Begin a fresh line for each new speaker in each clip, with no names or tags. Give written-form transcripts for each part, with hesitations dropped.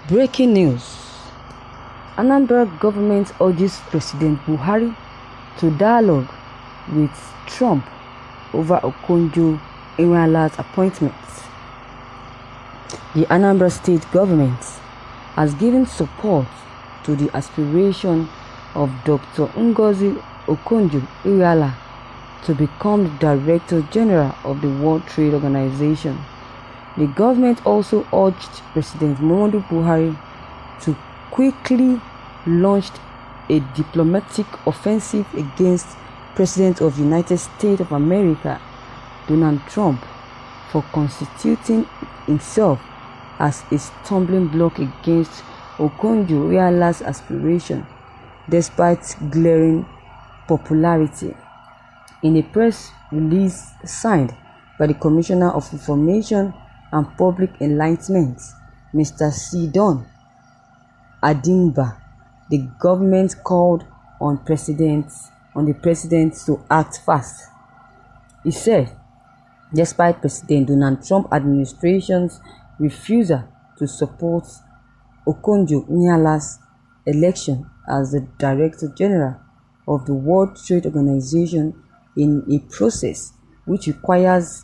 Breaking news: Anambra government urges President Buhari to dialogue with Trump over Iweala'S appointment. The Anambra state government has given support to the aspiration of Dr. Ngozi Iweala to become the Director General of the World Trade Organization. The government also urged President Muhammadu Buhari to quickly launch a diplomatic offensive against President of the United States of America, Donald Trump, for constituting himself as a stumbling block against Iweala'S aspiration, despite glaring popularity. In a press release signed by the Commissioner of Information and Public Enlightenment, Mr. Sidon Anambra, the government called on the president to act fast. He said, despite President Donald Trump administration's refusal to support Iweala'S election as the Director General of the World Trade Organization in a process which requires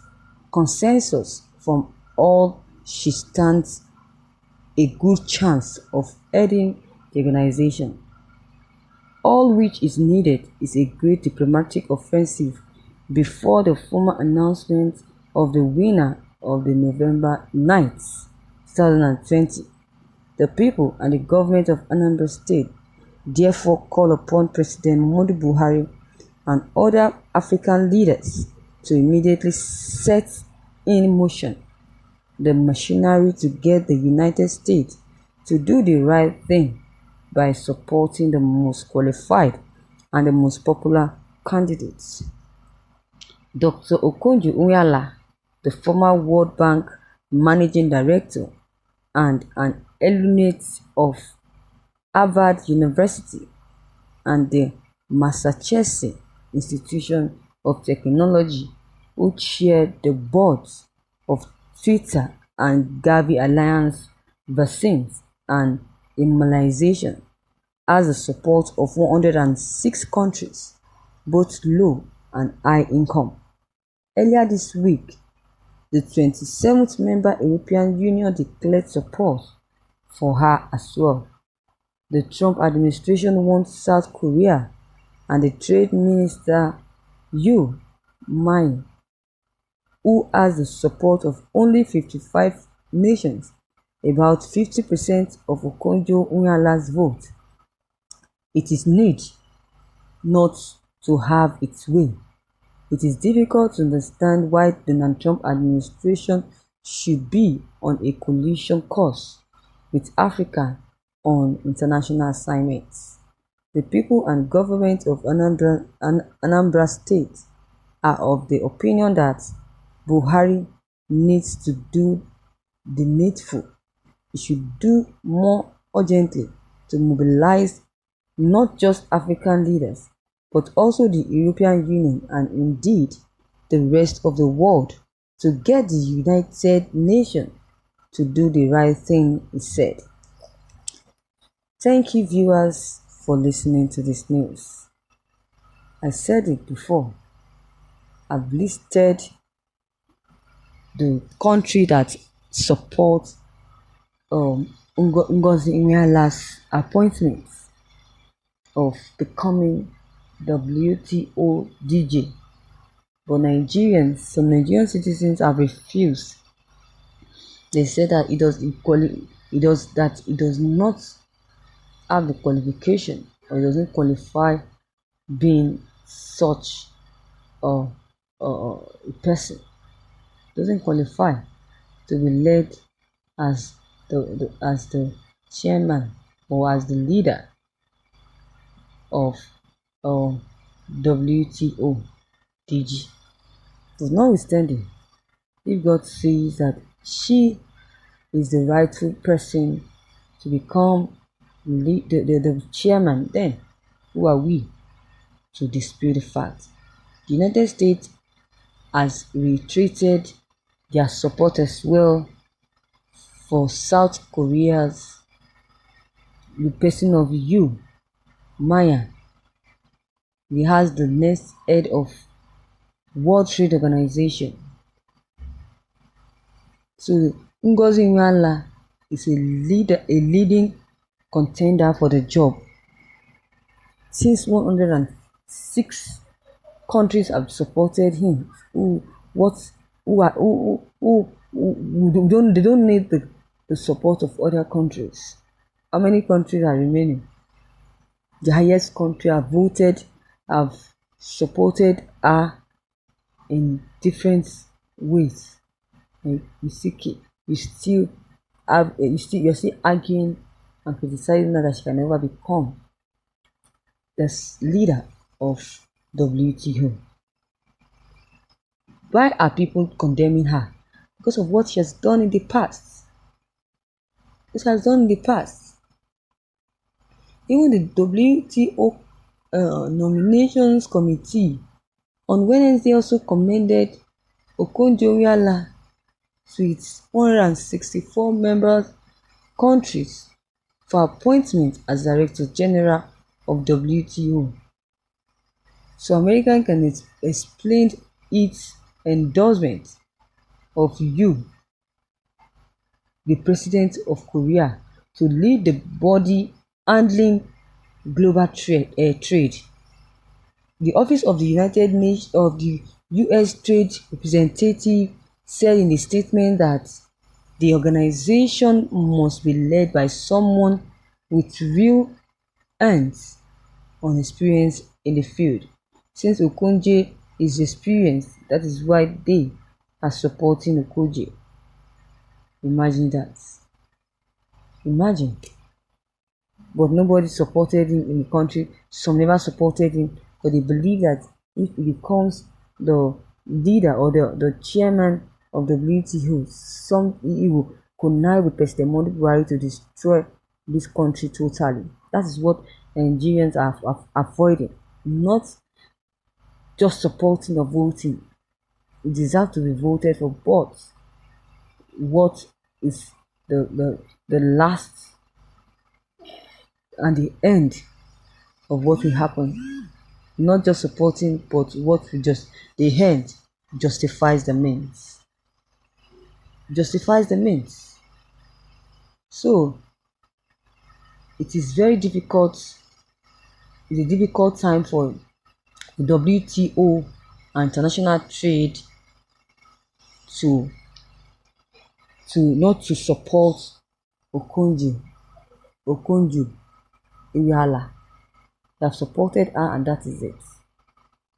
consensus from all, she stands a good chance of heading the organization. All which is needed is a great diplomatic offensive before the formal announcement of the winner of the November 9th, 2020. The people and the government of Anambra State therefore call upon President Muhammadu Buhari and other African leaders to immediately set in motion the machinery to get the United States to do the right thing by supporting the most qualified and the most popular candidates. Dr. Iweala, the former World Bank Managing Director and an alumnus of Harvard University and the Massachusetts Institute of Technology, who chaired the boards of Twitter and Gavi Alliance Vaccines and Immunization, has the support of 106 countries, both low and high income. Earlier this week, the 27th member European Union declared support for her as well. The Trump administration wants South Korea and the Trade Minister Yu Mine, who has the support of only 55 nations, about 50% of Iweala'S vote. It is need not to have its way. It is difficult to understand why the Donald Trump administration should be on a coalition course with Africa on international assignments. The people and government of Anambra State are of the opinion that Buhari needs to do the needful. He should do more urgently to mobilize not just African leaders, but also the European Union and indeed the rest of the world to get the United Nations to do the right thing, he said. Thank you, viewers, for listening to this news. I said it before. I've listed the country that supports Ngozi Iweala'S appointment of becoming WTO DJ, but some Nigerian citizens have refused. They said that it does not have the qualification, or it doesn't qualify being such a person. It doesn't qualify to be led as the chairman or as the leader of WTO DG. But notwithstanding, if God says that she is the rightful person to become the chairman, then who are we to dispute the fact? The United States has reiterated their support as well for South Korea's the person of you, Maya. He has the next head of World Trade Organization. So Ngozi Iweala is a leading contender for the job. Since 106 countries have supported him, they don't need the support of other countries. How many countries are remaining? The highest country have supported her in different ways. And you're still arguing and criticizing her that she can never become the leader of WTO. Why are people condemning her? Because of what she has done in the past. Even the WTO nominations committee on Wednesday also commended Okonjo-Iweala to its 164 member countries for appointment as Director General of WTO. So America can explain its endorsement of you, the President of Korea, to lead the body handling global trade. The Office of the U.S. Trade Representative said in a statement that the organization must be led by someone with real hands-on experience in the field. Since Okonjo is experienced, that is why they are supporting Okonjo. Imagine that. Imagine. But nobody supported him in the country. Some never supported him, but they believe that if he becomes the leader or the chairman of the WTO, he will connive with President Buhari to destroy this country totally. That is what Nigerians are avoiding, not just supporting or voting. It deserves to be voted for, but what is the last and the end of what will happen? Not just supporting, but what will just the end justifies the means. Justifies the means. So it is very difficult. It's a difficult time for WTO and international trade to not to support Okonjo Iweala. They have supported her, and that is it.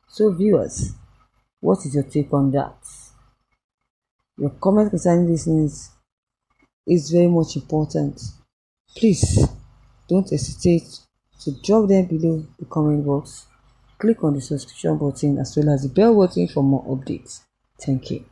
So viewers, what is your take on that? Your comment concerning this news is very much important. Please don't hesitate to drop them below the comment box. Click on the subscription button as well as the bell button for more updates. Thank you.